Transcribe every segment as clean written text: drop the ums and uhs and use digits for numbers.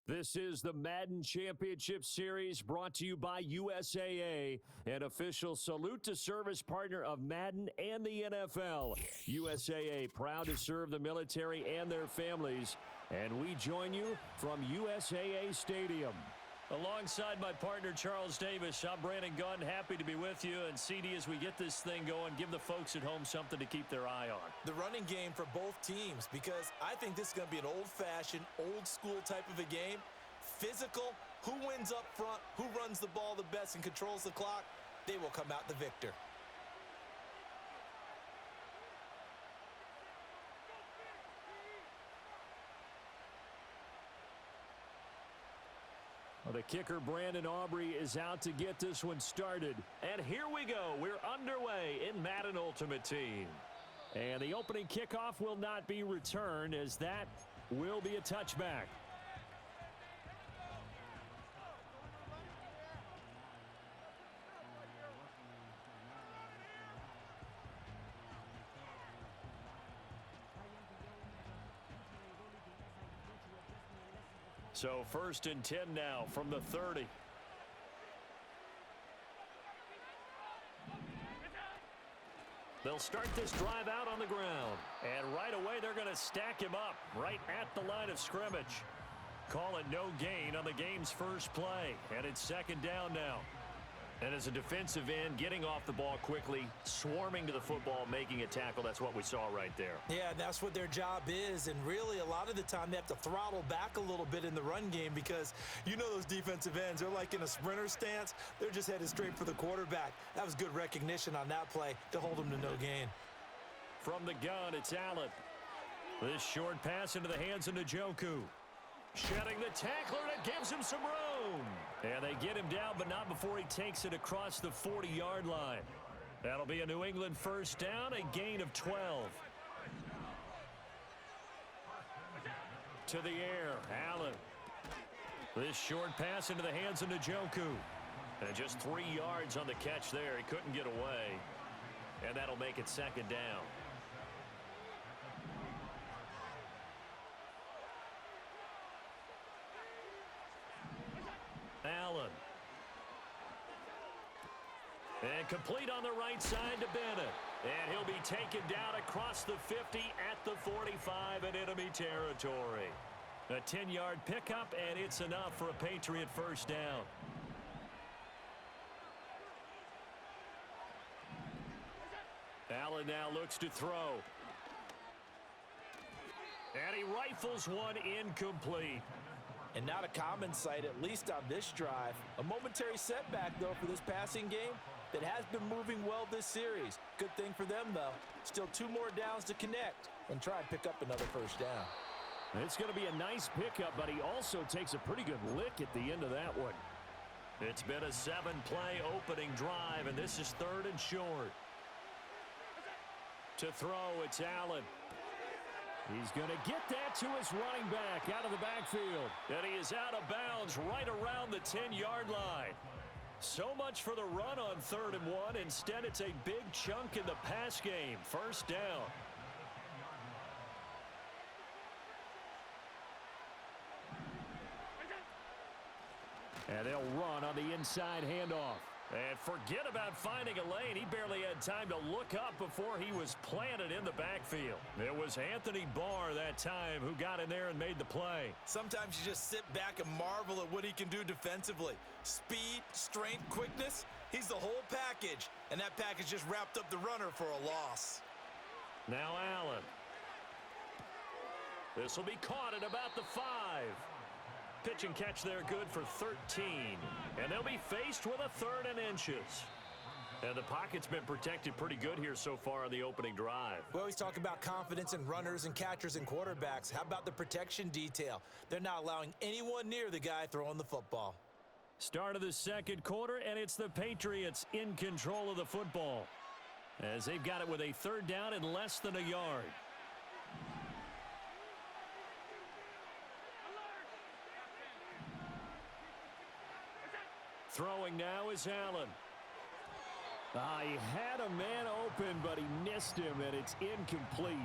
This is the Madden Championship Series brought to you by USAA, an official salute to service partner of Madden and the NFL. USAA, proud to serve the military and their families. And we join you from USAA Stadium. Alongside my partner, Charles Davis, I'm Brandon Gunn. Happy to be with you. And CD, as we get this thing going, give the folks at home something to keep their eye on. The running game for both teams, because I think this is going to be an old-fashioned, old-school type of a game. Physical, who wins up front, who runs the ball the best and controls the clock, they will come out the victor. Well, the kicker, Brandon Aubrey, is out to get this one started. And here we go. We're underway in Madden Ultimate Team. And the opening kickoff will not be returned, as that will be a touchback. So 1st and 10 now from the 30. They'll start this drive out on the ground. And right away they're going to stack him up right at the line of scrimmage. Call it no gain on the game's first play. And it's 2nd down now. And as a defensive end, getting off the ball quickly, swarming to the football, making a tackle, that's what we saw right there. Yeah, that's what their job is. And really, a lot of the time, they have to throttle back a little bit in the run game because you know those defensive ends, they're like in a sprinter stance. They're just headed straight for the quarterback. That was good recognition on that play to hold them to no gain. From the gun, it's Allen. This short pass into the hands of Njoku. Shedding the tackler, and it gives him some room. And they get him down, but not before he takes it across the 40-yard line. That'll be a New England first down, a gain of 12. To the air, Allen. This short pass into the hands of Njoku. And just 3 yards on the catch there. He couldn't get away. And that'll make it 2nd down. Allen. And complete on the right side to Bennett. And he'll be taken down across the 50 at the 45 in enemy territory. A 10-yard pickup, and it's enough for a Patriot first down. Allen now looks to throw. And he rifles one incomplete. And not a common sight, at least on this drive. A momentary setback, though, for this passing game that has been moving well this series. Good thing for them, though. Still 2 more downs to connect and try and pick up another first down. It's going to be a nice pickup, but he also takes a pretty good lick at the end of that one. It's been a 7-play opening drive, and this is 3rd and short. To throw, it's Allen. He's going to get that to his running back out of the backfield. And he is out of bounds right around the 10-yard line. So much for the run on 3rd and 1. Instead, it's a big chunk in the pass game. First down. And they'll run on the inside handoff. And forget about finding a lane. He barely had time to look up before he was planted in the backfield. It was Anthony Barr that time who got in there and made the play. Sometimes you just sit back and marvel at what he can do defensively. Speed, strength, quickness, he's the whole package. And that package just wrapped up the runner for a loss. Now Allen. This will be caught at about the 5. Pitch and catch there good for 13. And they'll be faced with a 3rd and inches. And the pocket's been protected pretty good here so far on the opening drive. We always talk about confidence in runners and catchers and quarterbacks. How about the protection detail? They're not allowing anyone near the guy throwing the football. Start of the 2nd quarter, and it's the Patriots in control of the football, as they've got it with a 3rd down and less than a yard. Throwing now is Allen. He had a man open, but he missed him, and it's incomplete.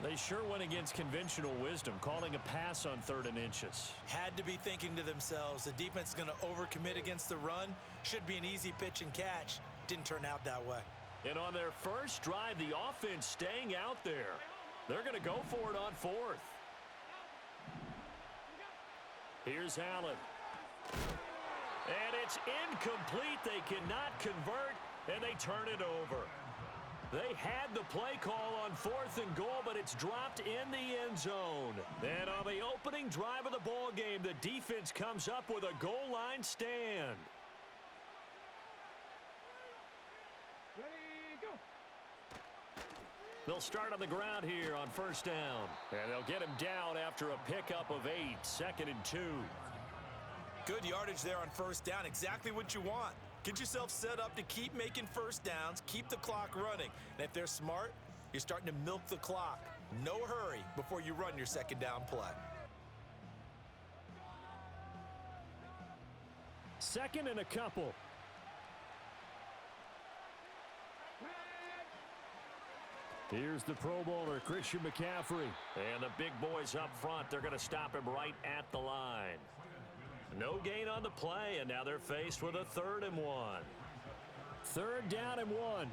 They sure went against conventional wisdom, calling a pass on 3rd and inches. Had to be thinking to themselves, the defense is going to overcommit against the run. Should be an easy pitch and catch. Didn't turn out that way. And on their first drive, the offense staying out there. They're going to go for it on 4th. Here's Allen. And it's incomplete. They cannot convert, and they turn it over. They had the play call on 4th and goal, but it's dropped in the end zone. And on the opening drive of the ball game, the defense comes up with a goal line stand. They'll start on the ground here on 1st down. And they'll get him down after a pickup of 8, 2nd and 2. Good yardage there on 1st down. Exactly what you want. Get yourself set up to keep making 1st downs, keep the clock running. And if they're smart, you're starting to milk the clock. No hurry before you run your 2nd down play. 2nd and a couple. Here's the Pro Bowler, Christian McCaffrey. And the big boys up front, they're going to stop him right at the line. No gain on the play, and now they're faced with a 3rd and 1. 3rd down and 1.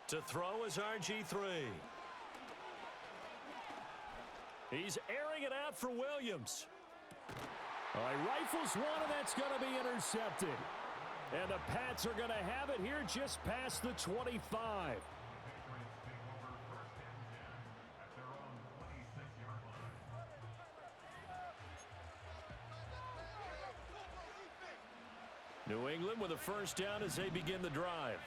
To throw is RG3. He's airing it out for Williams. All right, rifles one, and that's going to be intercepted. And the Pats are going to have it here just past the 25. New England with a 1st down as they begin the drive.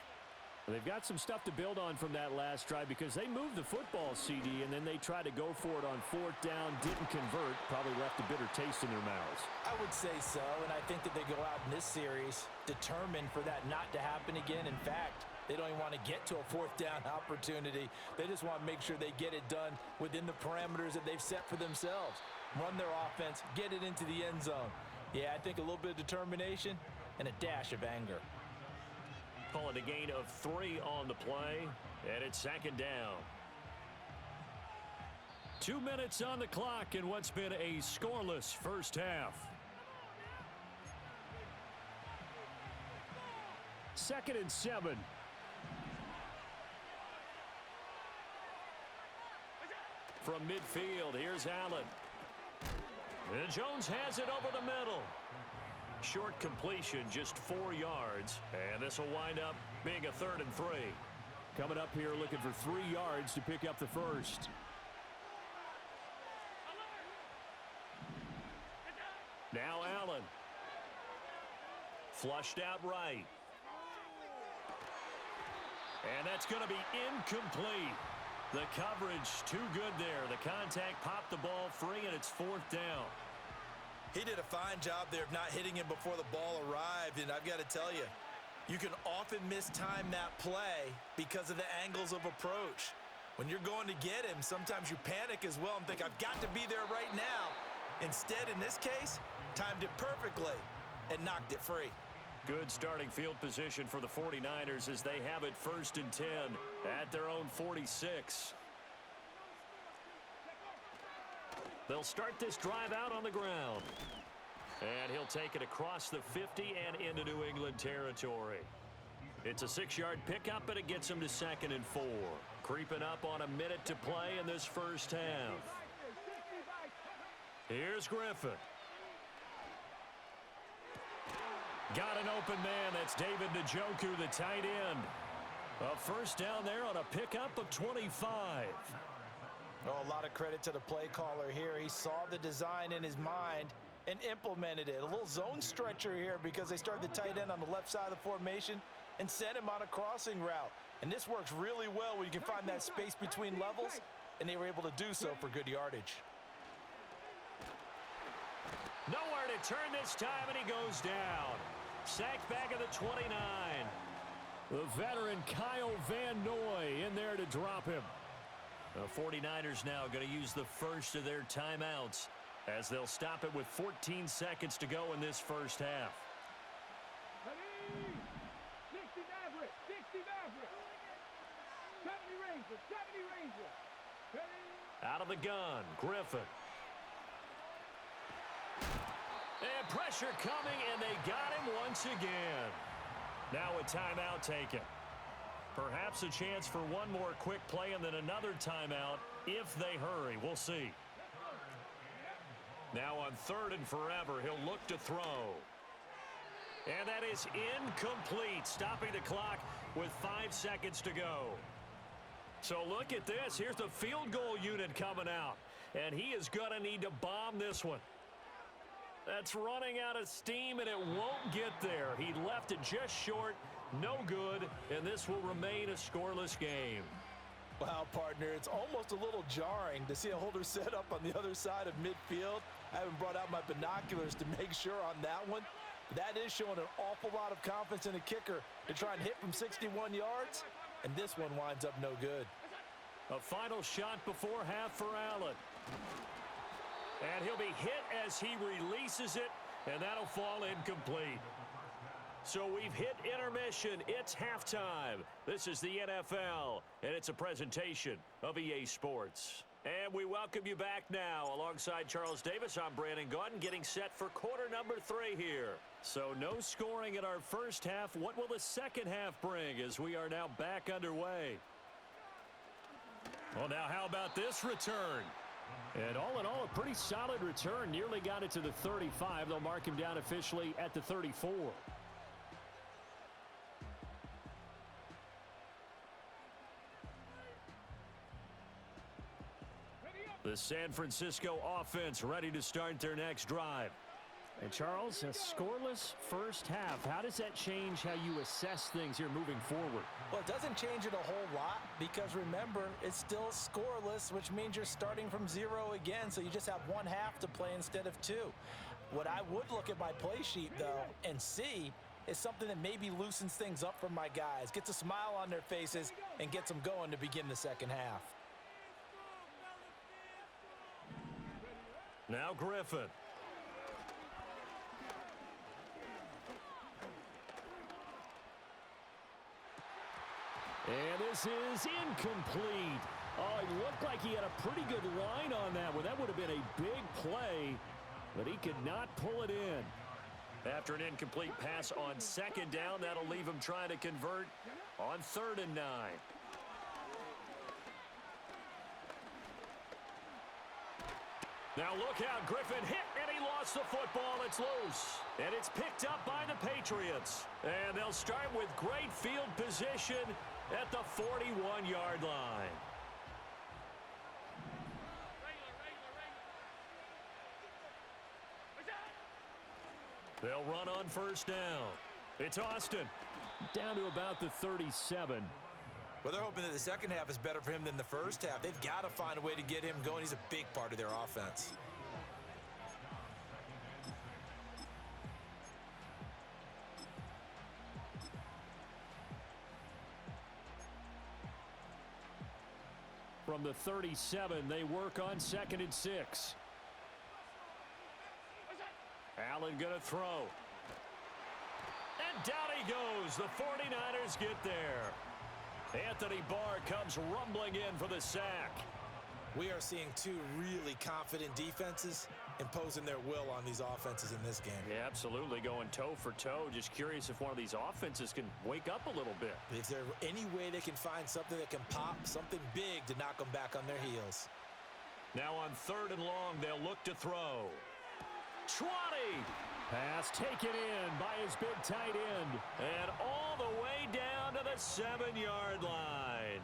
They've got some stuff to build on from that last drive because they moved the football, CD, and then they tried to go for it on 4th down, didn't convert, probably left a bitter taste in their mouths. I would say so, and I think that they go out in this series determined for that not to happen again. In fact, they don't even want to get to a 4th down opportunity. They just want to make sure they get it done within the parameters that they've set for themselves. Run their offense, get it into the end zone. Yeah, I think a little bit of determination and a dash of anger. Call it a gain of 3 on the play, and it's 2nd down. 2 minutes on the clock in what's been a scoreless first half. 2nd and 7. From midfield, here's Allen. And Jones has it over the middle. Short completion, just 4 yards, and this will wind up being a 3rd and 3. Coming up here looking for 3 yards to pick up the first. Now Allen. Flushed out right. And that's going to be incomplete. The coverage too good there. The contact popped the ball free, and it's 4th down. He did a fine job there of not hitting him before the ball arrived, and I've got to tell you, you can often mistime that play because of the angles of approach. When you're going to get him, sometimes you panic as well and think, I've got to be there right now. Instead, in this case, timed it perfectly and knocked it free. Good starting field position for the 49ers as they have it 1st and 10 at their own 46. They'll start this drive out on the ground. And he'll take it across the 50 and into New England territory. It's a 6-yard pickup, but it gets him to 2nd and 4. Creeping up on a minute to play in this first half. Here's Griffin. Got an open man. That's David Njoku, the tight end. A 1st down there on a pickup of 25. Oh, a lot of credit to the play caller here. He saw the design in his mind and implemented it. A little zone stretcher here because they started the tight end on the left side of the formation and sent him on a crossing route. And this works really well when you can find that space between levels, and they were able to do so for good yardage. Nowhere to turn this time, and he goes down. Sacked back at the 29. The veteran Kyle Van Noy in there to drop him. The 49ers now going to use the first of their timeouts as they'll stop it with 14 seconds to go in this first half. Out of the gun, Griffin. And pressure coming, and they got him once again. Now a timeout taken. Perhaps a chance for one more quick play and then another timeout if they hurry. We'll see. Now on 3rd and forever, he'll look to throw. And that is incomplete, stopping the clock with 5 seconds to go. So look at this. Here's the field goal unit coming out. And he is going to need to bomb this one. That's running out of steam, and it won't get there. He left it just short. No good, and this will remain a scoreless game. Wow, partner, it's almost a little jarring to see a holder set up on the other side of midfield. I haven't brought out my binoculars to make sure on that one. That is showing an awful lot of confidence in a kicker to try and hit from 61 yards, and this one winds up no good. A final shot before half for Allen. And he'll be hit as he releases it, and that'll fall incomplete. So we've hit intermission. It's halftime. This is the NFL, and it's a presentation of EA Sports. And we welcome you back now. Alongside Charles Davis, I'm Brandon Gaudin, getting set for quarter number 3 here. So no scoring in our first half. What will the second half bring as we are now back underway? Well, now how about this return? And all in all, a pretty solid return. Nearly got it to the 35. They'll mark him down officially at the 34. The San Francisco offense ready to start their next drive. And Charles, a scoreless first half. How does that change how you assess things here moving forward? Well, it doesn't change it a whole lot because, remember, it's still scoreless, which means you're starting from 0 again, so you just have 1 half to play instead of 2. What I would look at my play sheet, though, and see is something that maybe loosens things up for my guys, gets a smile on their faces, and gets them going to begin the second half. Now Griffin. And this is incomplete. Oh, it looked like he had a pretty good line on that one. That would have been a big play, but he could not pull it in. After an incomplete pass on 2nd down, that'll leave him trying to convert on 3rd and 9. Now look out, Griffin hit, and he lost the football. It's loose, and it's picked up by the Patriots. And they'll start with great field position at the 41-yard line. They'll run on 1st down. It's Austin. Down to about the 37. Well, they're hoping that the second half is better for him than the first half. They've got to find a way to get him going. He's a big part of their offense. From the 37, they work on 2nd and 6. Allen going to throw. And down he goes. The 49ers get there. Anthony Barr comes rumbling in for the sack. We are seeing 2 really confident defenses imposing their will on these offenses in this game. Yeah, absolutely, going toe for toe. Just curious if one of these offenses can wake up a little bit. Is there any way they can find something that can pop, something big to knock them back on their heels? Now on 3rd and long, they'll look to throw. 20! Pass taken in by his big tight end. And all the way down to the 7-yard line.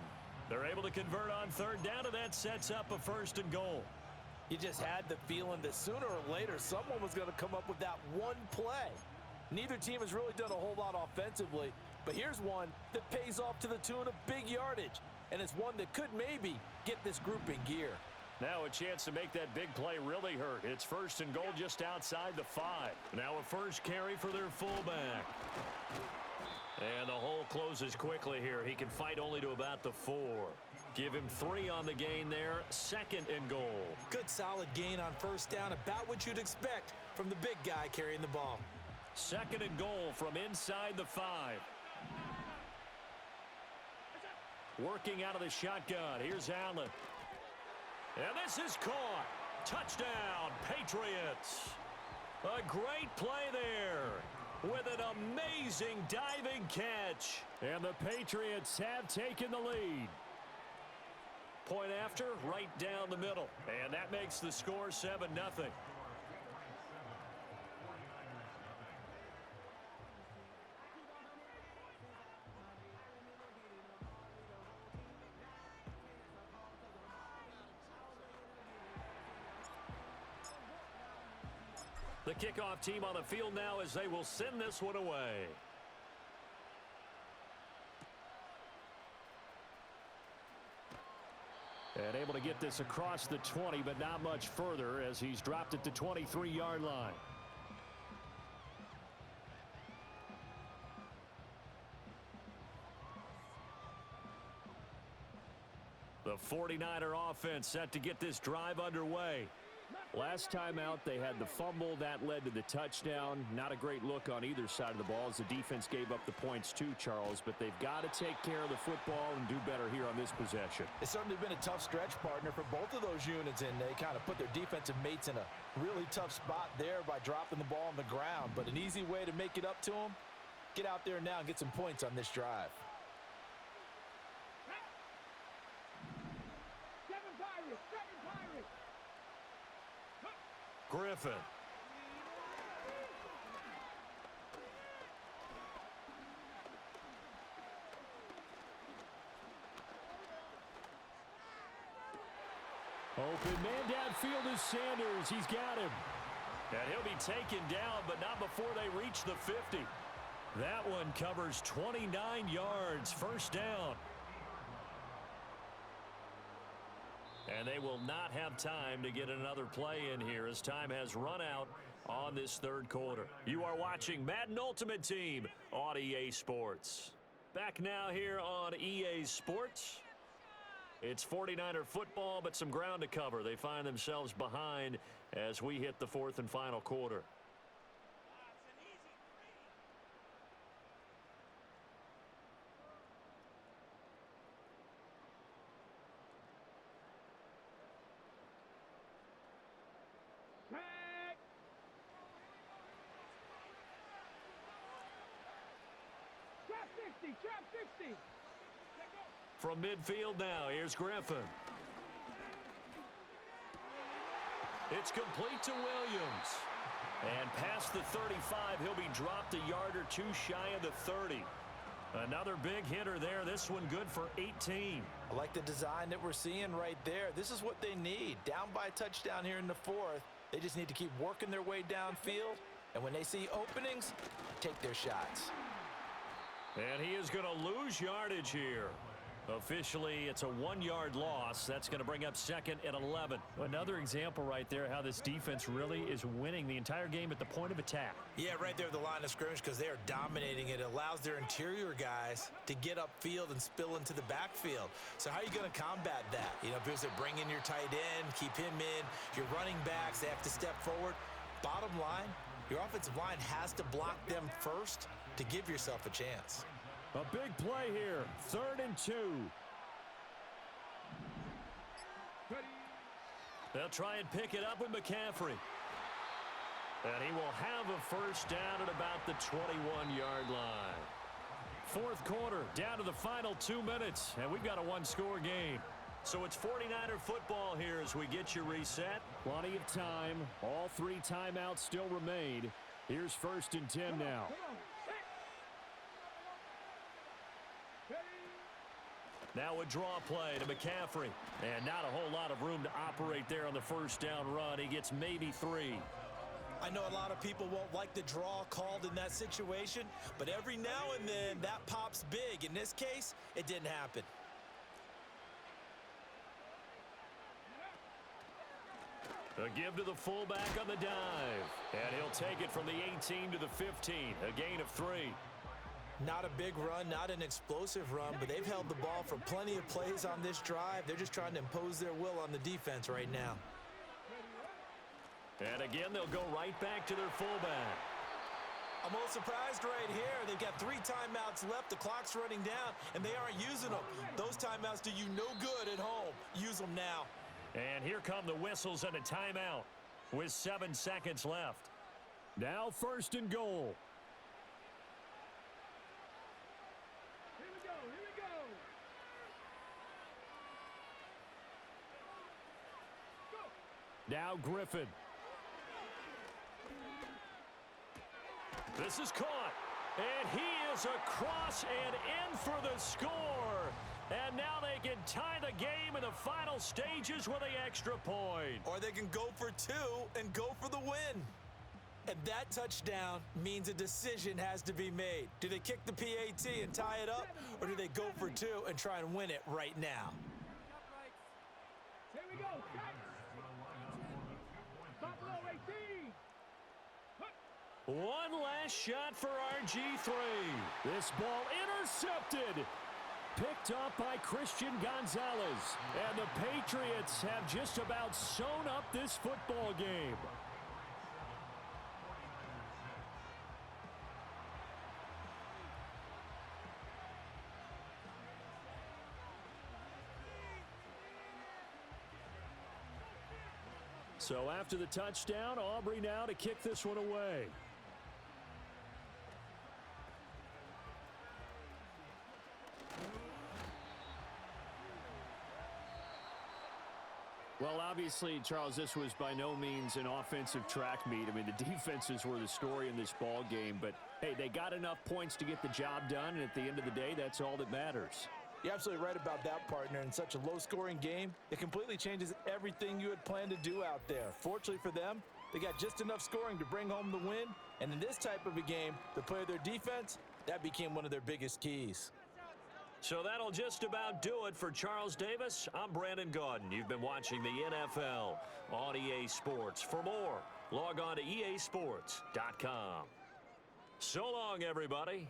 They're able to convert on 3rd down, and that sets up a 1st and goal. You just had the feeling that sooner or later someone was going to come up with that one play. Neither team has really done a whole lot offensively, but here's one that pays off to the tune of big yardage, and it's one that could maybe get this group in gear. Now a chance to make that big play really hurt. It's 1st and goal just outside the 5. Now a first carry for their fullback. And the hole closes quickly here. He can fight only to about the 4. Give him 3 on the gain there. 2nd and goal. Good solid gain on 1st down, about what you'd expect from the big guy carrying the ball. 2nd and goal from inside the 5. Working out of the shotgun. Here's Allen. And this is caught. Touchdown, Patriots. A great play there with an amazing diving catch. And the Patriots have taken the lead. Point after, right down the middle. And that makes the score 7-0. The kickoff team on the field now as they will send this one away. And able to get this across the 20, but not much further as he's dropped it to 23-yard line. The 49er offense set to get this drive underway. Last time out, they had the fumble. That led to the touchdown. Not a great look on either side of the ball as the defense gave up the points too, Charles. But they've got to take care of the football and do better here on this possession. It's certainly been a tough stretch, partner, for both of those units, and they kind of put their defensive mates in a really tough spot there by dropping the ball on the ground. But an easy way to make it up to them, get out there now and get some points on this drive. Griffin. Open man downfield is Sanders. He's got him. And he'll be taken down, but not before they reach the 50. That one covers 29 yards. First down. And they will not have time to get another play in here as time has run out on this third quarter. You are watching Madden Ultimate Team on EA Sports. Back now here on EA Sports. It's 49er football, but some ground to cover. They find themselves behind as we hit the fourth and final quarter. From midfield now, here's Griffin. It's complete to Williams. And past the 35, he'll be dropped a yard or two shy of the 30. Another big hitter there. This one good for 18. I like the design that we're seeing right there. This is what they need. Down by a touchdown here in the fourth. They just need to keep working their way downfield. And when they see openings, take their shots. And he is going to lose yardage here. Officially, it's a 1-yard loss. That's going to bring up second and 11. Another example right there how this defense really is winning the entire game at the point of attack. Yeah, right there at the line of scrimmage because they are dominating. It allows their interior guys to get upfield and spill into the backfield. So how are you going to combat that? You know, because they bring in your tight end, keep him in. Your running backs, they have to step forward. Bottom line, your offensive line has to block them first to give yourself a chance. A big play here. 3rd and 2. They'll try and pick it up with McCaffrey. And he will have a first down at about the 21-yard line. Fourth quarter, down to the final 2 minutes, and we've got a one-score game. So it's 49er football here as we get you reset. Plenty of time. All 3 timeouts still remain. Here's 1st and 10 now. Now a draw play to McCaffrey. And not a whole lot of room to operate there on the first down run. He gets maybe 3. I know a lot of people won't like the draw called in that situation, but every now and then that pops big. In this case, it didn't happen. A give to the fullback on the dive. And he'll take it from the 18 to the 15. A gain of 3. Not a big run, not an explosive run, but they've held the ball for plenty of plays on this drive. They're just trying to impose their will on the defense right now. And again, they'll go right back to their fullback. I'm a little surprised right here. They've got 3 timeouts left. The clock's running down, and they aren't using them. Those timeouts do you no good at home. Use them now. And here come the whistles and a timeout with 7 seconds left. Now 1st and goal. Here we go, here we go. Now Griffin. This is caught, and he is across and in for the score. And now they can tie the game in the final stages with the extra point. Or they can go for 2 and go for the win. And that touchdown means a decision has to be made. Do they kick the PAT and tie it up, or do they go for 2 and try and win it right now? Here we go. Buffalo 18. One last shot for RG3. This ball intercepted. Picked up by Christian Gonzalez. And the Patriots have just about sewn up this football game. So after the touchdown, Aubrey now to kick this one away. Well, obviously, Charles, this was by no means an offensive track meet. I mean, the defenses were the story in this ball game. But, hey, they got enough points to get the job done, and at the end of the day, that's all that matters. You're absolutely right about that, partner. In such a low-scoring game, it completely changes everything you had planned to do out there. Fortunately for them, they got just enough scoring to bring home the win. And in this type of a game, to play their defense, that became one of their biggest keys. So that'll just about do it for Charles Davis. I'm Brandon Gaudin. You've been watching the NFL on EA Sports. For more, log on to easports.com. So long, everybody.